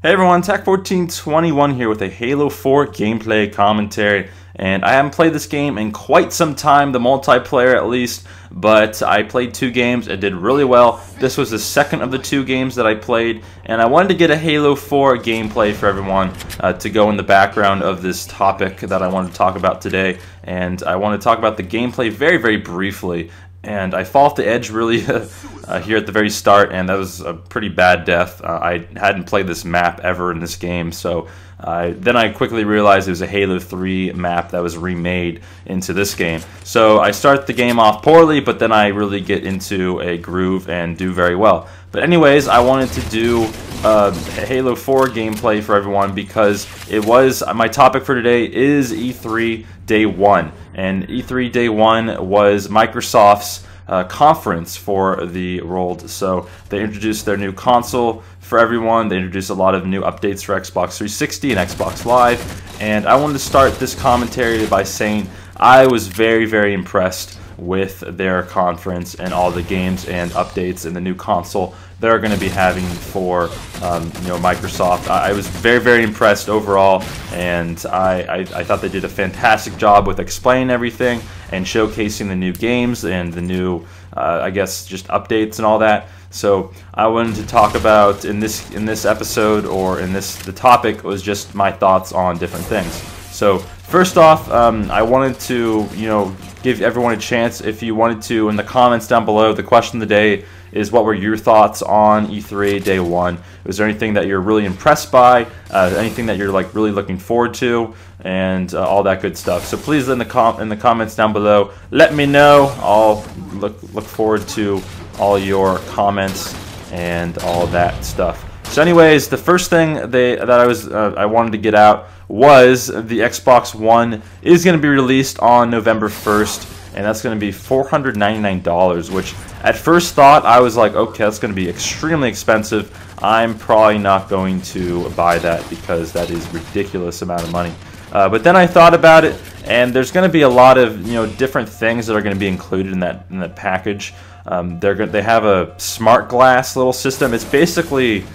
Hey everyone, Tech1421 here with a Halo 4 gameplay commentary, and I haven't played this game in quite some time, the multiplayer at least, but I played 2 games and did really well. This was the second of the 2 games that I played, and I wanted to get a Halo 4 gameplay for everyone to go in the background of this topic that I wanted to talk about today, and I want to talk about the gameplay very briefly. And I fall off the edge really here at the very start, and that was a pretty bad death. I hadn't played this map ever in this game, so then I quickly realized it was a Halo 3 map that was remade into this game. So I start the game off poorly, but then I really get into a groove and do very well. But anyways, I wanted to do a Halo 4 gameplay for everyone because it was, my topic for today is E3 Day 1. And E3 Day 1 was Microsoft's conference for the world. So they introduced their new console for everyone. They introduced a lot of new updates for Xbox 360 and Xbox Live. And I wanted to start this commentary by saying I was very impressed with their conference and all the games and updates in the new console they're going to be having for Microsoft. I was very impressed overall, and I thought they did a fantastic job with explaining everything and showcasing the new games and the new I guess just updates and all that. So I wanted to talk about in this episode, or in the topic was just my thoughts on different things. So first off, I wanted to give everyone a chance, if you wanted to, in the comments down below. The question of the day is, what were your thoughts on E3 Day 1? Was there anything that you're really impressed by, anything that you're really looking forward to, and all that good stuff? So please in the comments down below, let me know. I'll look forward to all your comments and all that stuff. So anyways, the first thing that I wanted to get out was the Xbox One is going to be released on November 1st, and that's going to be $499, which at first thought I was like, okay, that's going to be extremely expensive. I'm probably not going to buy that because that is a ridiculous amount of money. But then I thought about it, and there's going to be a lot of different things that are going to be included in that package. They have a smart glass little system. It's basically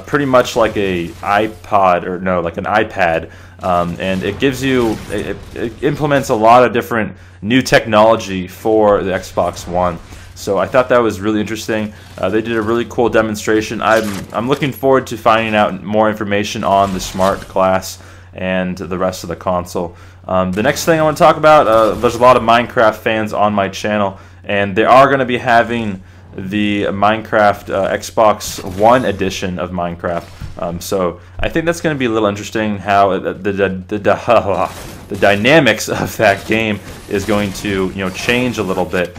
pretty much like a iPod, or no, like an iPad, and it gives you, it implements a lot of different new technology for the Xbox One. So I thought that was really interesting. They did a really cool demonstration. I'm looking forward to finding out more information on the smart glass and the rest of the console. The next thing I want to talk about, there's a lot of Minecraft fans on my channel, and they are going to be having the Minecraft Xbox One edition of Minecraft. So I think that's going to be a little interesting, how the dynamics of that game is going to change a little bit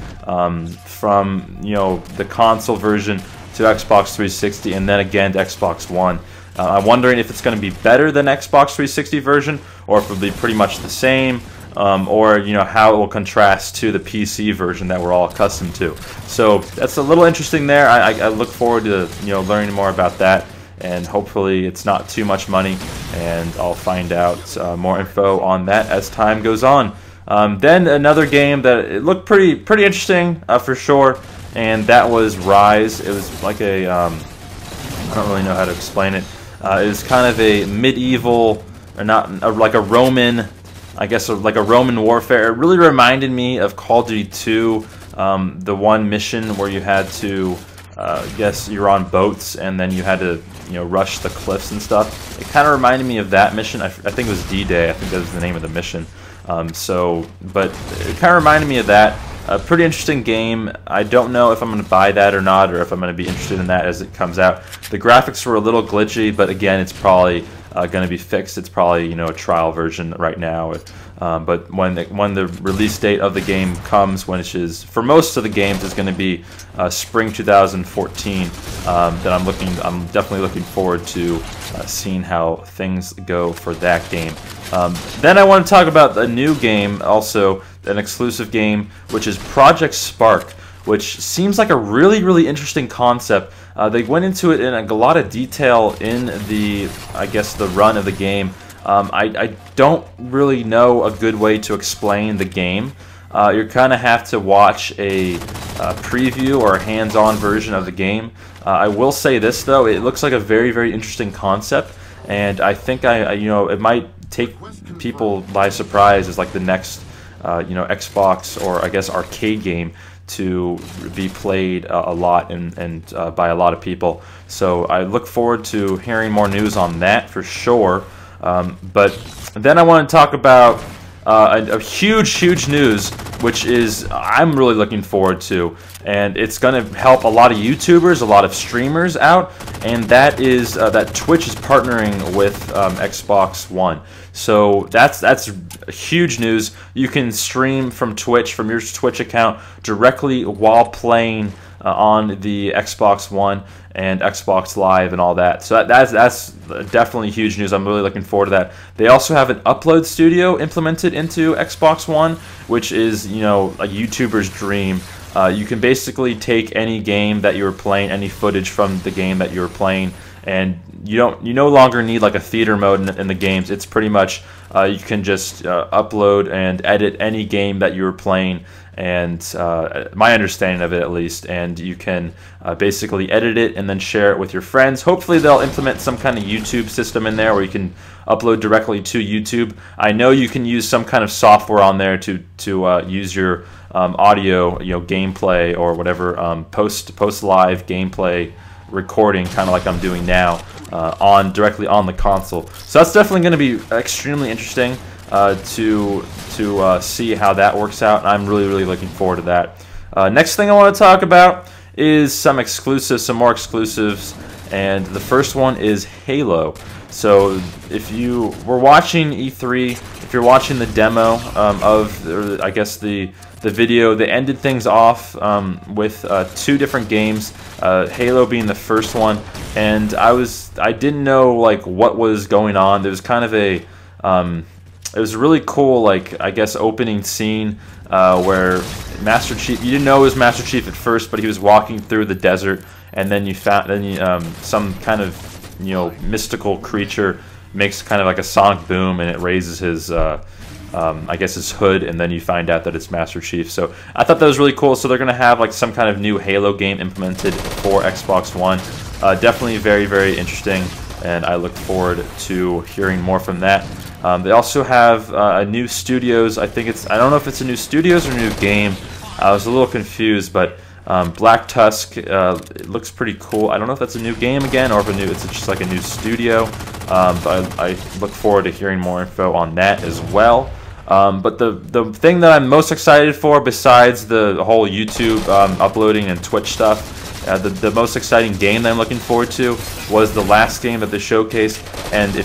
from the console version to Xbox 360 and then again to Xbox One. I'm wondering if it's going to be better than Xbox 360 version, or if it'll be pretty much the same. Or how it will contrast to the PC version that we're all accustomed to. So that's a little interesting there. I look forward to learning more about that, and hopefully it's not too much money, and I'll find out more info on that as time goes on. Then another game that it looked pretty interesting for sure, and that was Rise. It was like a I don't really know how to explain it. It was kind of a medieval, or not, like a Roman, I guess, like a Roman warfare. It really reminded me of Call of Duty 2, the one mission where you had to, I guess you're on boats and then you had to, rush the cliffs and stuff. It kind of reminded me of that mission. I think it was D-Day. I think that was the name of the mission. But it kind of reminded me of that. A pretty interesting game. I don't know if I'm going to buy that or not, or if I'm going to be interested in that as it comes out. The graphics were a little glitchy, but again, it's probably going to be fixed. It's probably a trial version right now, but when the release date of the game comes, which is for most of the games is going to be spring 2014, then I'm definitely looking forward to seeing how things go for that game. Then I want to talk about a new game, also an exclusive game, which is Project Spark, which seems like a really interesting concept. They went into it in a lot of detail in the, I guess, the run of the game. I don't really know a good way to explain the game. You kind of have to watch a preview or a hands-on version of the game. I will say this though, it looks like a very, very interesting concept, and I think it might take people by surprise as like the next Xbox, or I guess arcade game to be played a lot and by a lot of people. So I look forward to hearing more news on that for sure. But then I want to talk about a huge news, which is I'm really looking forward to, and it's going to help a lot of YouTubers, a lot of streamers out, and that is that Twitch is partnering with Xbox One. So that's huge news. You can stream from Twitch, from your Twitch account, directly while playing on the Xbox One and Xbox Live and all that. So that's definitely huge news. I'm really looking forward to that. They also have an upload studio implemented into Xbox One, which is a YouTuber's dream. You can basically take any game that you were playing, any footage from the game that you were playing, and you no longer need like a theater mode in the games. It's pretty much you can just upload and edit any game that you were playing, and my understanding of it at least, and you can basically edit it and then share it with your friends. Hopefully they'll implement some kind of YouTube system in there where you can upload directly to YouTube. I know you can use some kind of software on there to use your audio, gameplay or whatever, post live gameplay recording, kind of like I'm doing now, directly on the console. So that's definitely going to be extremely interesting to see how that works out. I'm really looking forward to that. Next thing I want to talk about is some more exclusives, and the first one is Halo. So if you were watching E3, if you're watching the demo or I guess the video, they ended things off with 2 different games, Halo being the first one, and I didn't know like what was going on. There was kind of a it was really cool, like I guess opening scene where Master Chief, you didn't know it was Master Chief at first, but he was walking through the desert, and then some kind of mystical creature makes kind of like a sonic boom, and it raises his I guess his hood, and then you find out that it's Master Chief. So I thought that was really cool. So they're going to have like some kind of new Halo game implemented for Xbox One. Definitely very interesting, and I look forward to hearing more from that. They also have a new studios. I don't know if it's a new studios or a new game. I was a little confused, but Black Tusk, it looks pretty cool. I don't know if that's a new game again, or if it's just like a new studio. But I look forward to hearing more info on that as well. But the thing that I'm most excited for, besides the whole YouTube uploading and Twitch stuff, the most exciting game that I'm looking forward to was the last game that they showcased. And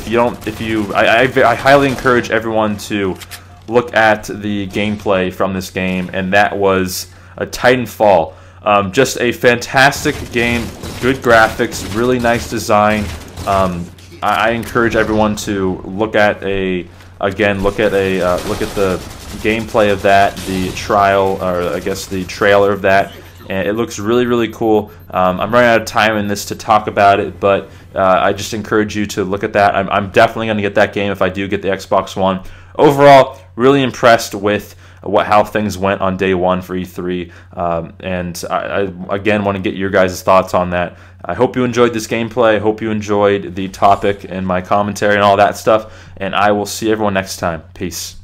I highly encourage everyone to look at the gameplay from this game, and that was a Titanfall. Just a fantastic game, good graphics, really nice design. I encourage everyone to look at the gameplay of that, the trial, or I guess the trailer of that, and it looks really cool. I'm running out of time in this to talk about it, but I just encourage you to look at that. I'm definitely going to get that game if I do get the Xbox One. Overall, really impressed with how things went on day one for E3, and I again want to get your guys' thoughts on that. I hope you enjoyed this gameplay. I hope you enjoyed the topic and my commentary and all that stuff, and I will see everyone next time. Peace.